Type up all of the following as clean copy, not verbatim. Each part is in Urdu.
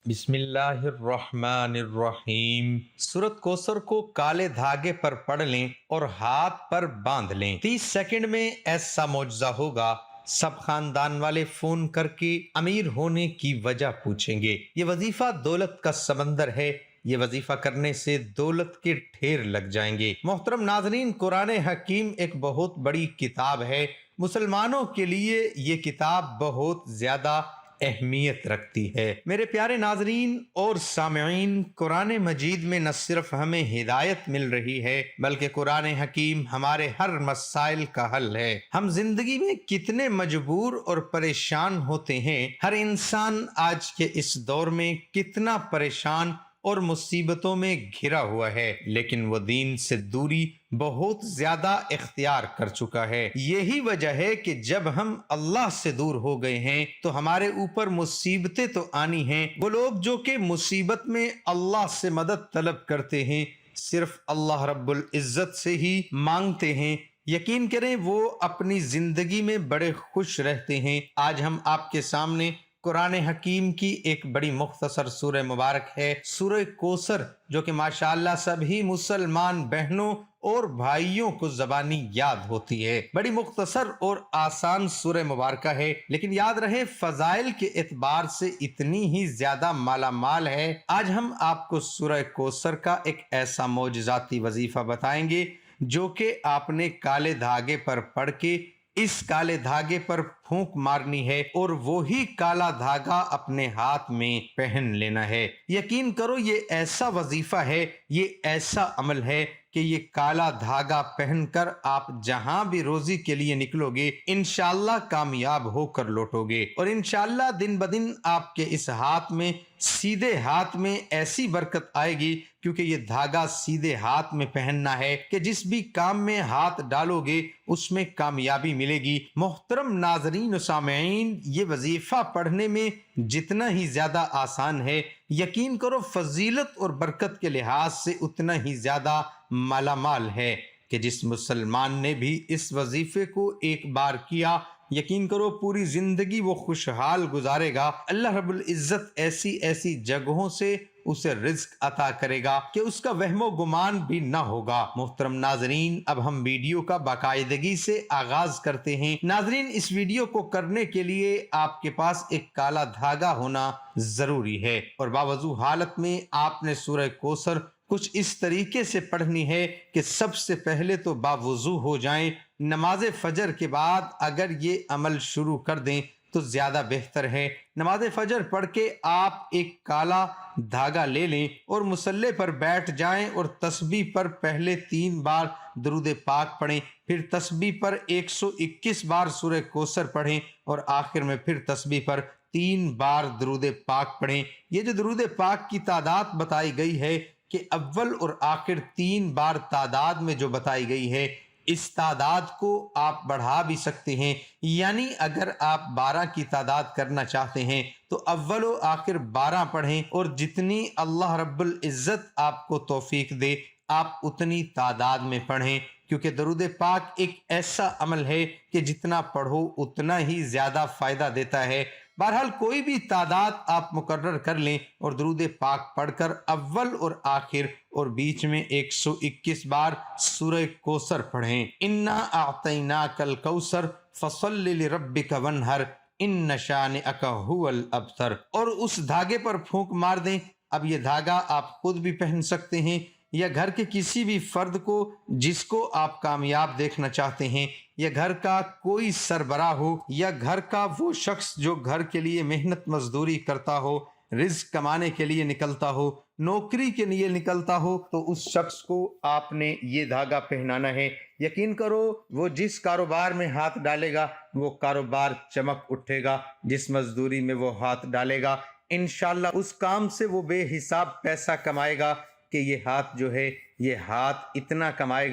بسم اللہ الرحمن الرحیم۔ سورت کوثر کو کالے دھاگے پر پڑھ لیں اور ہاتھ پر باندھ لیں۔ 30 سیکنڈ میں ایسا معجزہ ہوگا، سب خاندان والے فون کر کے امیر ہونے کی وجہ پوچھیں گے۔ یہ وظیفہ دولت کا سمندر ہے، یہ وظیفہ کرنے سے دولت کے ڈھیر لگ جائیں گے۔ محترم ناظرین، قرآن حکیم ایک بہت بڑی کتاب ہے۔ مسلمانوں کے لیے یہ کتاب بہت زیادہ اہمیت رکھتی ہے۔ میرے پیارے ناظرین اور سامعین، قرآن مجید میں نہ صرف ہمیں ہدایت مل رہی ہے بلکہ قرآن حکیم ہمارے ہر مسائل کا حل ہے۔ ہم زندگی میں کتنے مجبور اور پریشان ہوتے ہیں، ہر انسان آج کے اس دور میں کتنا پریشان اور مصیبتوں میں گھرا ہوا ہے، لیکن وہ دین سے دوری بہت زیادہ اختیار کر چکا ہے۔ یہی وجہ ہے کہ جب ہم اللہ سے دور ہو گئے ہیں تو ہمارے اوپر مصیبتیں تو آنی ہیں۔ وہ لوگ جو کہ مصیبت میں اللہ سے مدد طلب کرتے ہیں، صرف اللہ رب العزت سے ہی مانگتے ہیں، یقین کریں وہ اپنی زندگی میں بڑے خوش رہتے ہیں۔ آج ہم آپ کے سامنے قرآن حکیم کی ایک بڑی مختصر سورہ مبارک ہے، سورہ کوثر، جو کہ ماشاءاللہ سبھی مسلمان بہنوں اور بھائیوں کو زبانی یاد ہوتی ہے۔ بڑی مختصر اور آسان سورہ مبارکہ ہے، لیکن یاد رہے فضائل کے اعتبار سے اتنی ہی زیادہ مالا مال ہے۔ آج ہم آپ کو سورہ کوثر کا ایک ایسا معجزاتی وظیفہ بتائیں گے جو کہ آپ نے کالے دھاگے پر پڑھ کے اس کالے دھاگے پر پھونک مارنی ہے اور وہی کالا دھاگا اپنے ہاتھ میں پہن لینا ہے۔ یقین کرو یہ ایسا وظیفہ ہے، یہ ایسا عمل ہے کہ یہ کالا دھاگا پہن کر آپ جہاں بھی روزی کے لیے نکلو گے انشاءاللہ کامیاب ہو کر لوٹو گے، اور انشاءاللہ دن بدن آپ کے اس ہاتھ میں، سیدھے ہاتھ میں ایسی برکت آئے گی، کیونکہ یہ دھاگا سیدھے ہاتھ میں پہننا ہے کہ جس بھی کام میں ہاتھ ڈالو گے اس میں کامیابی ملے گی۔ محترم ناظرین و سامعین، یہ وظیفہ پڑھنے میں جتنا ہی زیادہ آسان ہے، یقین کرو فضیلت اور برکت کے لحاظ سے اتنا ہی زیادہ مالا مال ہے کہ جس مسلمان نے بھی اس وظیفے کو ایک بار کیا، یقین کرو پوری زندگی وہ خوشحال گزارے گا۔ اللہ رب العزت ایسی ایسی جگہوں سے اسے رزق عطا کرے گا کہ اس کا وہم و گمان بھی نہ ہوگا۔ محترم ناظرین، اب ہم ویڈیو کا باقاعدگی سے آغاز کرتے ہیں۔ ناظرین، اس ویڈیو کو کرنے کے لیے آپ کے پاس ایک کالا دھاگا ہونا ضروری ہے، اور باوضو حالت میں آپ نے سورہ کوثر کچھ اس طریقے سے پڑھنی ہے کہ سب سے پہلے تو باوضو ہو جائیں۔ نماز فجر کے بعد اگر یہ عمل شروع کر دیں تو زیادہ بہتر ہے۔ نماز فجر پڑھ کے آپ ایک کالا دھاگا لے لیں اور مصلی پر بیٹھ جائیں اور تسبیح پر پہلے 3 بار درود پاک پڑھیں، پھر تسبیح پر 121 بار سورہ کوثر پڑھیں، اور آخر میں پھر تسبیح پر 3 بار درود پاک پڑھیں۔ یہ جو درود پاک کی تعداد بتائی گئی ہے کہ اول اور آخر 3 بار تعداد میں جو بتائی گئی ہے، اس تعداد کو آپ بڑھا بھی سکتے ہیں، یعنی اگر آپ 12 کی تعداد کرنا چاہتے ہیں تو اول و آخر 12 پڑھیں، اور جتنی اللہ رب العزت آپ کو توفیق دے آپ اتنی تعداد میں پڑھیں، کیونکہ درود پاک ایک ایسا عمل ہے کہ جتنا پڑھو اتنا ہی زیادہ فائدہ دیتا ہے۔ بہرحال کوئی بھی تعداد آپ مقرر کر لیں اور درود پاک پڑھ کر اول اور آخر اور بیچ میں 121 بار سورہ کوثر پڑھیں۔ انا اعطیناک الکوثر فصل لربک وانحر ان شانئک ھو الابتر، اور اس دھاگے پر پھونک مار دیں۔ اب یہ دھاگا آپ خود بھی پہن سکتے ہیں یا گھر کے کسی بھی فرد کو جس کو آپ کامیاب دیکھنا چاہتے ہیں، یا گھر کا کوئی سربراہ ہو، یا گھر کا وہ شخص جو گھر کے لیے محنت مزدوری کرتا ہو، رزق کمانے کے لیے نکلتا ہو، نوکری کے لیے نکلتا ہو، تو اس شخص کو آپ نے یہ دھاگا پہنانا ہے۔ یقین کرو وہ جس کاروبار میں ہاتھ ڈالے گا وہ کاروبار چمک اٹھے گا، جس مزدوری میں وہ ہاتھ ڈالے گا انشاءاللہ اس کام سے وہ بے حساب پیسہ کمائے گا کہ یہ ہاتھ جو ہے، یہ ہاتھ اتنا کمائے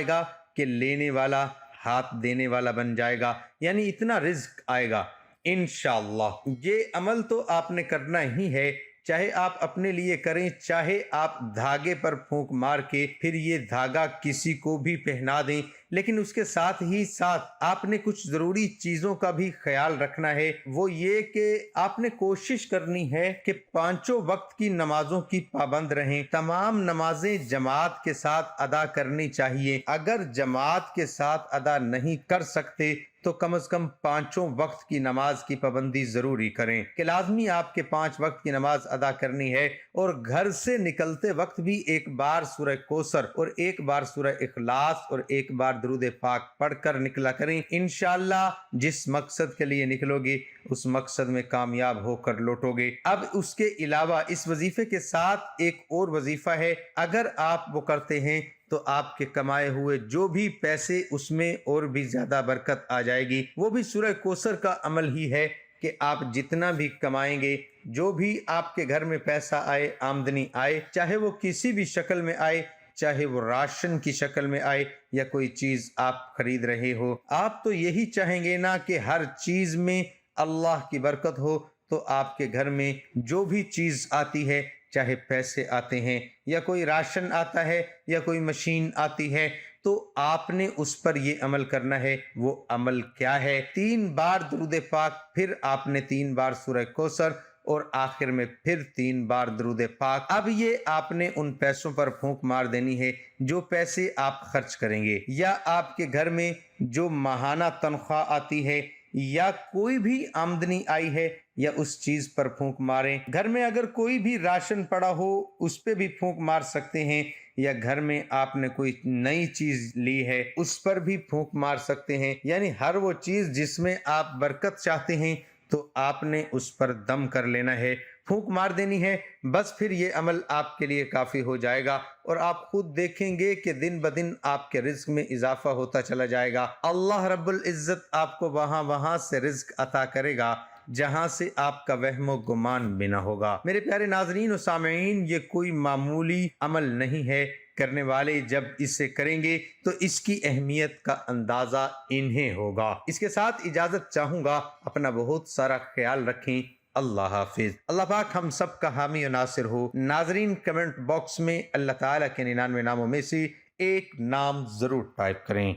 گا کہ لینے والا ہاتھ دینے والا بن جائے گا، یعنی اتنا رزق آئے گا انشاءاللہ۔ یہ عمل تو آپ نے کرنا ہی ہے، چاہے آپ اپنے لیے کریں، چاہے آپ دھاگے پر پھونک مار کے پھر یہ دھاگا کسی کو بھی پہنا دیں، لیکن اس کے ساتھ ہی ساتھ آپ نے کچھ ضروری چیزوں کا بھی خیال رکھنا ہے۔ وہ یہ کہ آپ نے کوشش کرنی ہے کہ پانچوں وقت کی نمازوں کی پابند رہیں، تمام نمازیں جماعت کے ساتھ ادا کرنی چاہیے۔ اگر جماعت کے ساتھ ادا نہیں کر سکتے تو کم از کم پانچوں وقت کی نماز کی پابندی ضروری کریں کہ لازمی آپ کے 5 وقت کی نماز ادا کرنی ہے، اور گھر سے نکلتے وقت بھی ایک بار سورہ کوثر اور ایک بار سورہ اخلاص اور ایک بار درود پاک پڑھ کر نکلا کریں۔ انشاءاللہ جس مقصد کے لیے نکلو گے اس مقصد میں کامیاب ہو کر لوٹو گے۔ اب اس کے علاوہ اس وظیفے کے ساتھ ایک اور وظیفہ ہے، اگر آپ وہ کرتے ہیں تو آپ کے کمائے ہوئے جو بھی پیسے اس میں اور بھی زیادہ برکت آ جائے گی۔ وہ بھی سورہ کوثر کا عمل ہی ہے کہ آپ جتنا بھی کمائیں گے، جو بھی آپ کے گھر میں پیسہ آئے، آمدنی آئے، چاہے وہ کسی بھی شکل میں آئے، چاہے وہ راشن کی شکل میں آئے یا کوئی چیز آپ خرید رہے ہو، آپ تو یہی چاہیں گے نا کہ ہر چیز میں اللہ کی برکت ہو۔ تو آپ کے گھر میں جو بھی چیز آتی ہے، چاہے پیسے آتے ہیں یا کوئی راشن آتا ہے یا کوئی مشین آتی ہے، تو آپ نے اس پر یہ عمل کرنا ہے۔ وہ عمل کیا ہے؟ 3 بار درود پاک، پھر آپ نے 3 بار سورہ کوثر، اور آخر میں پھر 3 بار درود پاک۔ اب یہ آپ نے ان پیسوں پر پھونک مار دینی ہے جو پیسے آپ خرچ کریں گے، یا آپ کے گھر میں جو ماہانہ تنخواہ آتی ہے یا کوئی بھی آمدنی آئی ہے، یا اس چیز پر پھونک ماریں۔ گھر میں اگر کوئی بھی راشن پڑا ہو اس پہ بھی پھونک مار سکتے ہیں، یا گھر میں آپ نے کوئی نئی چیز لی ہے اس پر بھی پھونک مار سکتے ہیں، یعنی ہر وہ چیز جس میں آپ برکت چاہتے ہیں تو آپ نے اس پر دم کر لینا ہے، پھونک مار دینی ہے۔ بس پھر یہ عمل آپ کے لیے کافی ہو جائے گا، اور آپ خود دیکھیں گے کہ دن بدن آپ کے رزق میں اضافہ ہوتا چلا جائے گا۔ اللہ رب العزت آپ کو وہاں سے رزق عطا کرے گا جہاں سے آپ کا وہم و گمان بھی نہ ہوگا۔ میرے پیارے ناظرین و سامعین، یہ کوئی معمولی عمل نہیں ہے۔ کرنے والے جب اسے کریں گے تو اس کی اہمیت کا اندازہ انہیں ہوگا۔ اس کے ساتھ اجازت چاہوں گا، اپنا بہت سارا خیال رکھیں۔ اللہ حافظ۔ اللہ پاک ہم سب کا حامی و ناصر ہو۔ ناظرین کمنٹ باکس میں اللہ تعالیٰ کے 99 ناموں میں سے ایک نام ضرور ٹائپ کریں۔